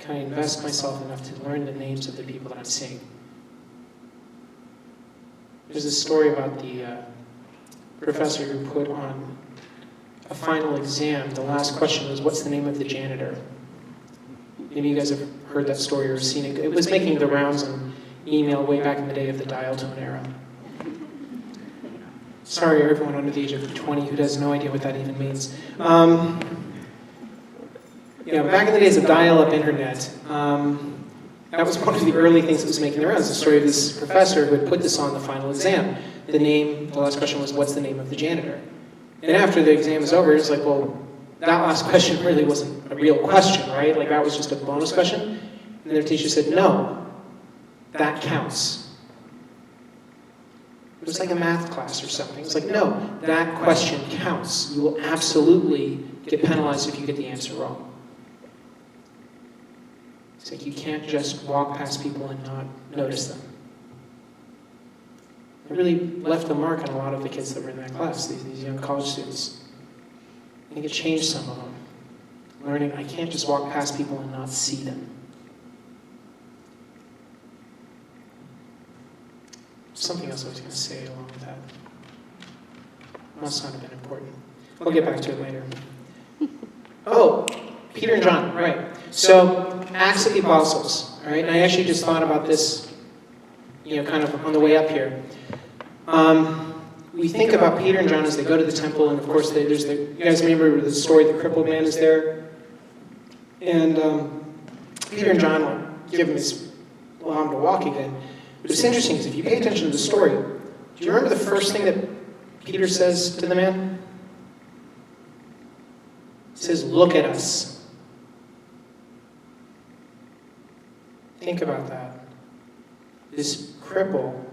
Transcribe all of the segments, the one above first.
Can I invest myself enough to learn the names of the people that I'm seeing? There's a story about the professor who put on a final exam. The last question was, what's the name of the janitor? Maybe you guys have heard that story or seen it. It was making the rounds on email way back in the day of the dial tone era. Sorry, everyone under the age of 20 who has no idea what that even means. Back in the days of dial-up internet, that was one of the early things that was making the rounds. The story of this professor who had put this on the final exam. The last question was, what's the name of the janitor? And after the exam was over, it's like, well, that last question really wasn't a real question, right? Like, that was just a bonus question. And their teacher said, no, that counts. It was like a math class or something. It's like, no, that question counts. You will absolutely get penalized if you get the answer wrong. It's like you can't just walk past people and not notice them. It really left a mark on a lot of the kids that were in that class, these young college students. I think it changed some of them. Learning, I can't just walk past people and not see them. Something else I was going to say along with that. Must not have been important. We'll get back to it later. Oh, Peter and John, right. So, Acts of the Apostles, all right? And I actually just thought about this, kind of on the way up here. We think about Peter and John as they go to the temple, and of course, you guys remember the story, the crippled man is there. And Peter and John allow him to walk again. But it's interesting, because if you pay attention to the story, do you remember the first thing that Peter says to the man? He says, look at us. Think about that. This cripple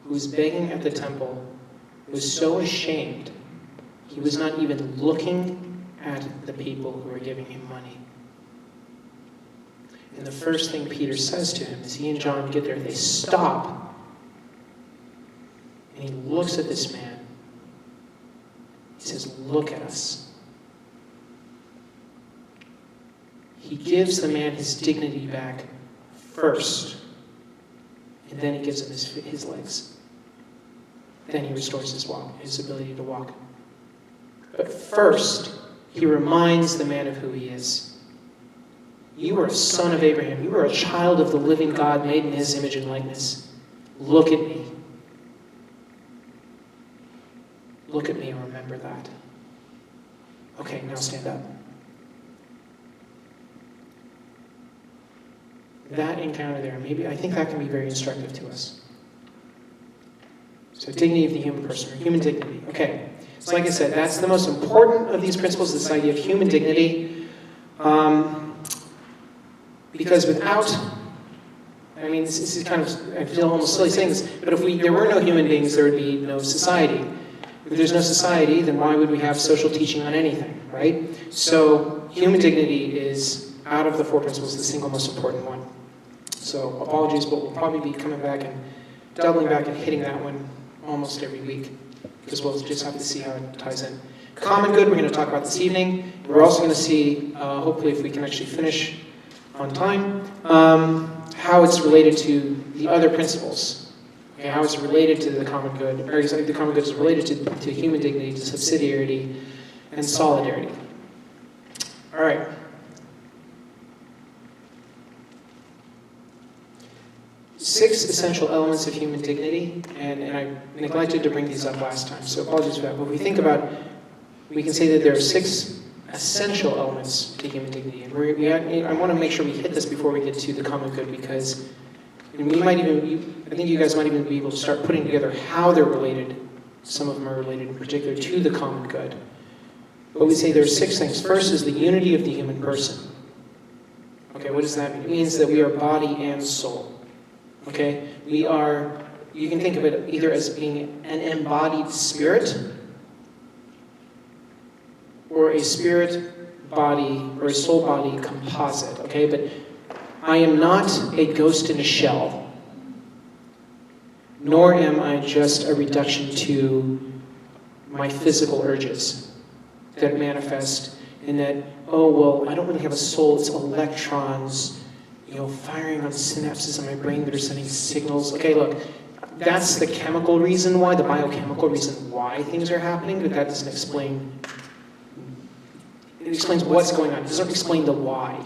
who's begging at the temple was so ashamed, he was not even looking at the people who were giving him money. And the first thing Peter says to him is he and John get there, they stop. And he looks at this man. He says, look at us. He gives the man his dignity back first. And then he gives him his legs. Then he restores his ability to walk. But first, he reminds the man of who he is. You are a son of Abraham. You are a child of the living God, made in his image and likeness. Look at me. Look at me and remember that. Okay, now stand up. That encounter there, I think that can be very instructive to us. So dignity of the human person, or human dignity. Okay, so like I said, that's the most important of these principles, this idea of human dignity. Because without, this is kind of, I feel almost silly saying this, but if there were no human beings, there would be no society. If there's no society, then why would we have social teaching on anything, right? So human dignity is, out of the four principles, the single most important one. So apologies, but we'll probably be coming back and doubling back and hitting that one almost every week, because we'll just have to see how it ties in. Common good, we're going to talk about this evening. We're also going to see, hopefully if we can actually finish on time, how it's related to the other principles. Okay, how it's related to the common good, or exactly the common good is related to human dignity, to subsidiarity, and solidarity. All right. Six essential elements of human dignity, and I neglected to bring these up last time, so apologies for that. But we can say that there are six essential elements to human dignity. And I want to make sure we hit this before we get to the common good, because I think you guys might even be able to start putting together how they're related. Some of them are related in particular to the common good. But we say there are six things. First is the unity of the human person. Okay, what does that mean? It means that we are body and soul. Okay, you can think of it either as being an embodied spirit, or a spirit body or a soul body composite. Okay, but I am not a ghost in a shell, nor am I just a reduction to my physical urges that manifest in that, oh, well, I don't really have a soul, it's electrons, firing on synapses in my brain that are sending signals. Okay, look, that's the chemical reason why, the biochemical reason why things are happening, but that doesn't explain, it explains what's going on. It doesn't explain the why.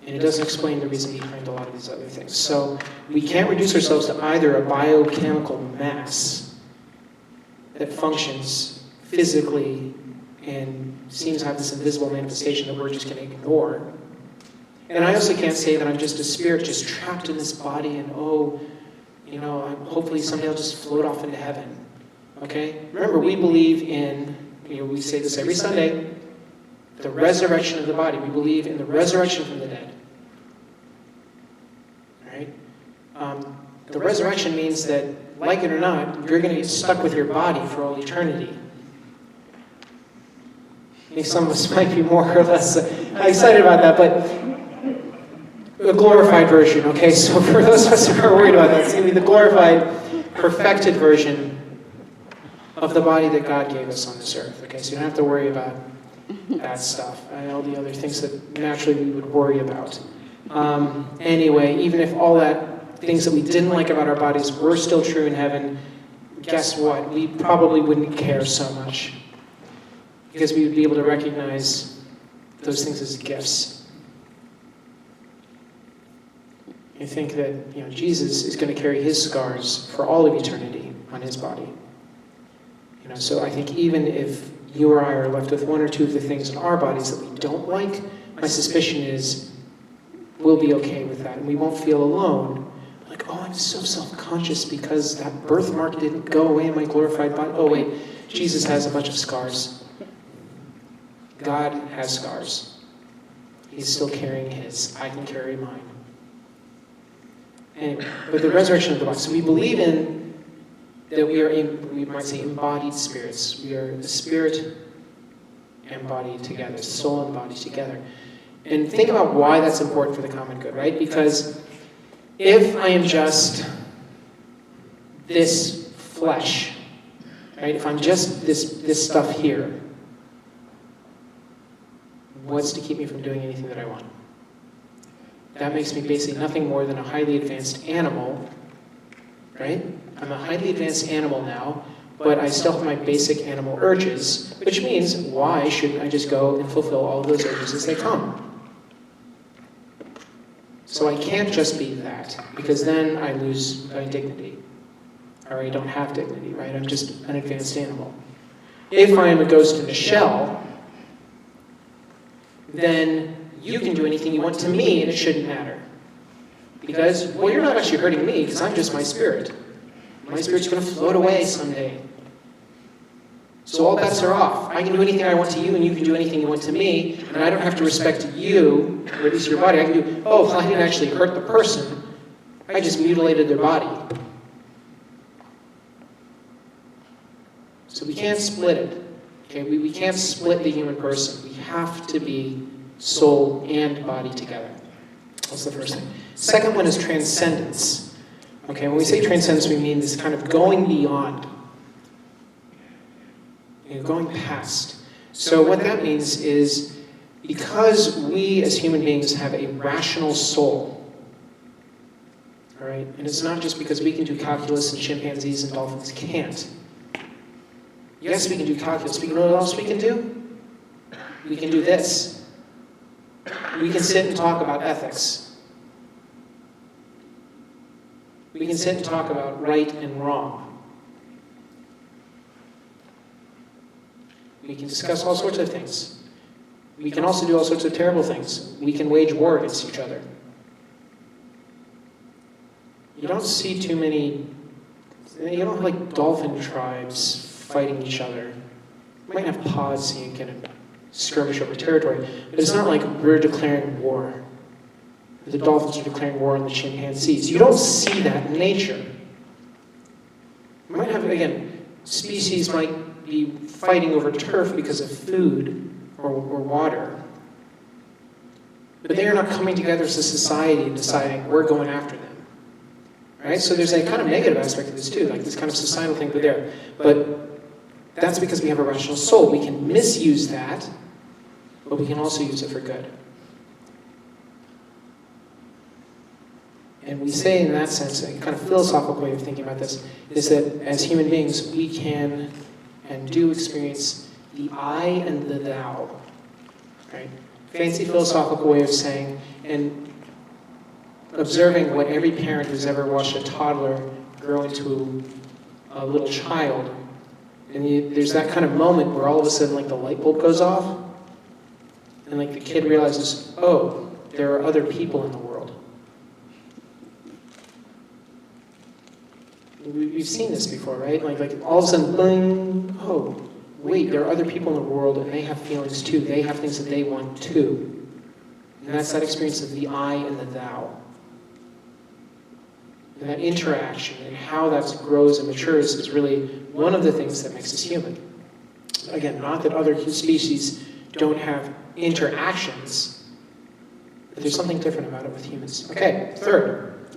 And it doesn't explain the reason behind a lot of these other things. So we can't reduce ourselves to either a biochemical mass that functions physically and seems to have this invisible manifestation that we're just going to ignore. And I also can't say that I'm just a spirit just trapped in this body and, hopefully someday I'll just float off into heaven. Okay? Remember, we believe in, we say this every Sunday, the resurrection of the body. We believe in the resurrection from the dead. Right? The resurrection means that, like it or not, you're going to get stuck with your body for all eternity. I think some of us might be more or less excited about that, but a glorified version, okay? So for those of us who are worried about that, it's going to be the glorified, perfected version of the body that God gave us on this earth, okay? So you don't have to worry about that stuff and all the other things that naturally we would worry about. Anyway, even if all that things that we didn't like about our bodies were still true in heaven, guess what? We probably wouldn't care so much because we would be able to recognize those things as gifts. You think that Jesus is going to carry his scars for all of eternity on his body. So I think even if you or I are left with one or two of the things in our bodies that we don't like, my suspicion is we'll be okay with that, and we won't feel alone. Like, oh, I'm so self-conscious because that birthmark didn't go away in my glorified body. Oh, wait, Jesus has a bunch of scars. God has scars. He's still carrying his. I can carry mine. Anyway, but the resurrection of the body. So we believe in that we might say embodied spirits. We are the spirit and body together, soul and body together. And think about why that's important for the common good, right? Because if I am just this flesh, right? If I'm just this stuff here, what's to keep me from doing anything that I want? That makes me basically nothing more than a highly advanced animal, right? I'm a highly advanced animal now, but I still have my basic animal urges, which means why shouldn't I just go and fulfill all of those urges as they come? So I can't just be that, because then I lose my dignity, or I don't have dignity, right? I'm just an advanced animal. If I am a ghost in a shell, then you can do anything you want to me, and it shouldn't matter. Because, well, you're not actually hurting me, because I'm just my spirit. My spirit's going to float away someday. So all bets are off. I can do anything I want to you, and you can do anything you want to me, and I don't have to respect you, or at least your body. I can do, oh, well, I didn't actually hurt the person. I just mutilated their body. So we can't split it. Okay, we can't split the human person. We have to be soul and body together. That's the first thing. Second one is transcendence. Okay, when we say transcendence, we mean this kind of going beyond. Going past. So what that means is because we as human beings have a rational soul, all right, and it's not just because we can do calculus and chimpanzees and dolphins can't. Yes, we can do calculus, but you know what else we can do? We can do this. We can sit and talk about ethics. We can sit and talk about right and wrong. We can discuss all sorts of things. We can also do all sorts of terrible things. We can wage war against each other. You don't see too many, you don't have like dolphin tribes fighting each other. You might have pods so you can skirmish over territory, but it's not like we're declaring war. The dolphins are declaring war on the chimpanzees. You don't see that in nature. You might have, again, species might be fighting over turf because of food or water. But they are not coming together as a society and deciding we're going after them. Right? So there's a kind of negative aspect of this too, like this kind of societal thing, but that's because we have a rational soul. We can misuse that but we can also use it for good. And we say in that sense, a kind of philosophical way of thinking about this, is that as human beings, we can and do experience the I and the thou. Right? Fancy philosophical way of saying, and observing what every parent who's ever watched a toddler grow into a little child. And there's that kind of moment where all of a sudden like the light bulb goes off, and like the kid realizes, oh, there are other people in the world. We've seen this before, right? Like all of a sudden, bling, oh, wait, there are other people in the world and they have feelings too. They have things that they want too. And that's that experience of the I and the thou. And that interaction and how that grows and matures is really one of the things that makes us human. Again, not that other species don't have interactions, but there's something different about it with humans. Okay, third,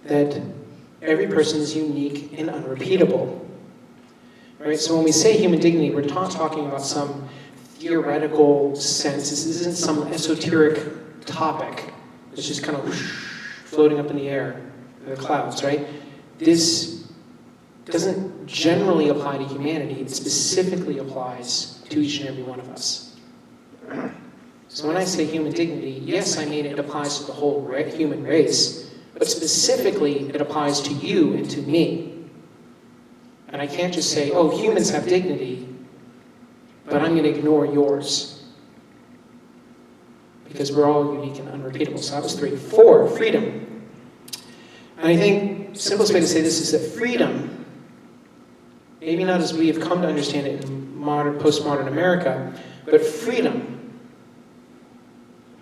that every person is unique and unrepeatable. Right? So when we say human dignity, we're not talking about some theoretical sense. This isn't some esoteric topic that's just kind of whoosh, floating up in the air, in the clouds, right? This doesn't generally apply to humanity. It specifically applies to each and every one of us. So when I say human dignity, yes, I mean it applies to the whole human race, but specifically, it applies to you and to me. And I can't just say, oh, humans have dignity, but I'm going to ignore yours. Because we're all unique and unrepeatable. So that was 3. 4, freedom. And I think the simplest way to say this is that freedom, maybe not as we have come to understand it in postmodern America, but freedom,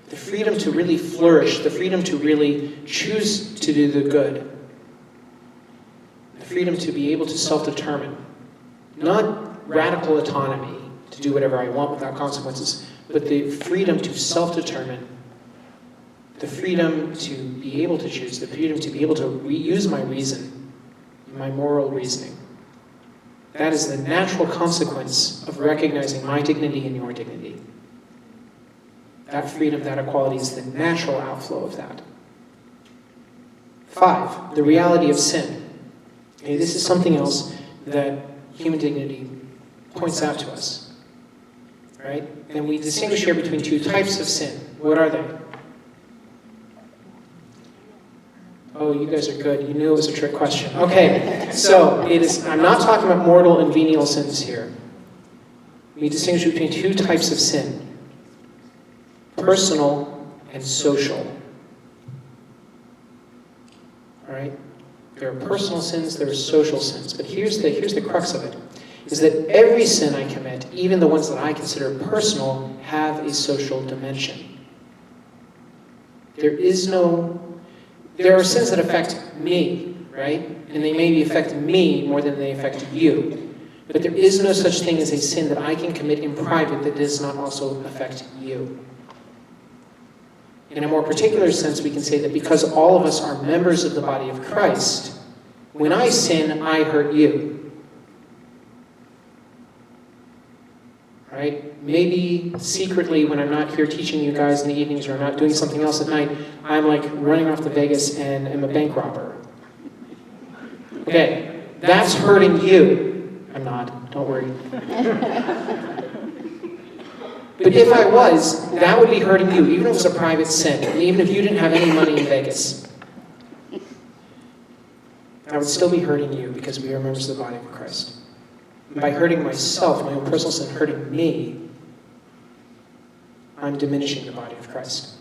the freedom to really flourish, the freedom to really choose to do the good, the freedom to be able to self-determine, not radical autonomy to do whatever I want without consequences, but the freedom to self-determine, the freedom to be able to choose, the freedom to be able to use my reason, my moral reasoning. That is the natural consequence of recognizing my dignity and your dignity. That freedom, that equality is the natural outflow of that. 5, the reality of sin. Okay, this is something else that human dignity points out to us. Right? And we distinguish here between 2 types of sin. What are they? Oh, you guys are good. You knew it was a trick question. Okay, so I'm not talking about mortal and venial sins here. We distinguish between 2 types of sin. Personal and social. All right? There are personal sins, there are social sins. But here's the crux of it, is that every sin I commit, even the ones that I consider personal, have a social dimension. There are sins that affect me, right? And they maybe affect me more than they affect you. But there is no such thing as a sin that I can commit in private that does not also affect you. In a more particular sense, we can say that because all of us are members of the body of Christ, when I sin, I hurt you. Right? Maybe secretly, when I'm not here teaching you guys in the evenings or I'm not doing something else at night, I'm like running off to Vegas and am a bank robber. Okay, that's hurting you. I'm not, don't worry. But if I was, that would be hurting you, even if it was a private sin, and even if you didn't have any money in Vegas. I would still be hurting you because we are members of the body of Christ. And by hurting myself, my own personal sin, hurting me, I'm diminishing the body of Christ.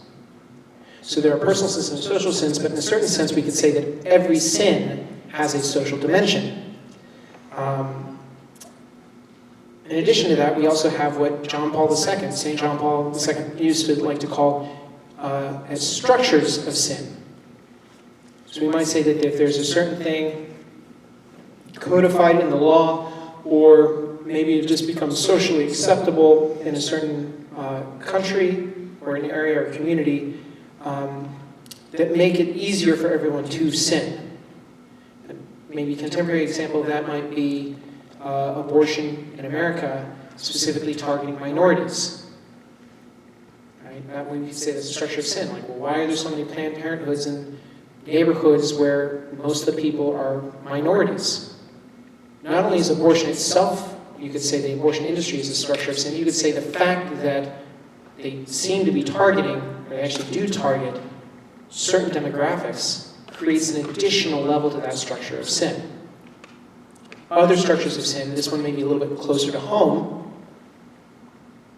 So there are personal sins and social sins, but in a certain sense we could say that every sin has a social dimension. In addition to that, we also have what St. John Paul II used to like to call as structures of sin. So we might say that if there's a certain thing codified in the law, or maybe it just becomes socially acceptable in a certain country or an area or community, that make it easier for everyone to sin. Maybe a contemporary example of that might be abortion in America, specifically targeting minorities. right? That we could say that's a structure of sin. Like, well, why are there so many Planned Parenthoods in neighborhoods where most of the people are minorities? Not only is abortion itself, you could say the abortion industry is a structure of sin, you could say the fact that they seem to be targeting, or they actually do target, certain demographics creates an additional level to that structure of sin. Other structures of sin, this one may be a little bit closer to home.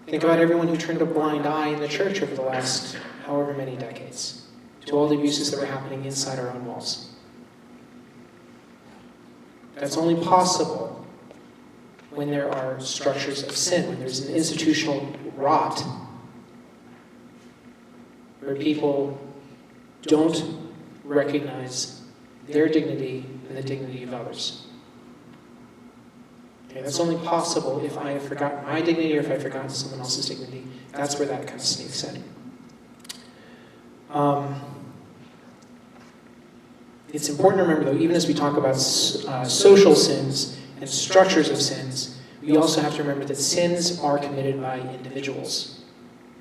Think about everyone who turned a blind eye in the church over the last however many decades to all the abuses that were happening inside our own walls. That's only possible when there are structures of sin, when there's an institutional rot, where people don't recognize their dignity and the dignity of others. Okay, that's only possible if I have forgotten my dignity or if I've forgotten someone else's dignity. That's where that kind of sneaks in. It's important to remember, though, even as we talk about social sins and structures of sins, we also have to remember that sins are committed by individuals.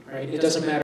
Right? It doesn't matter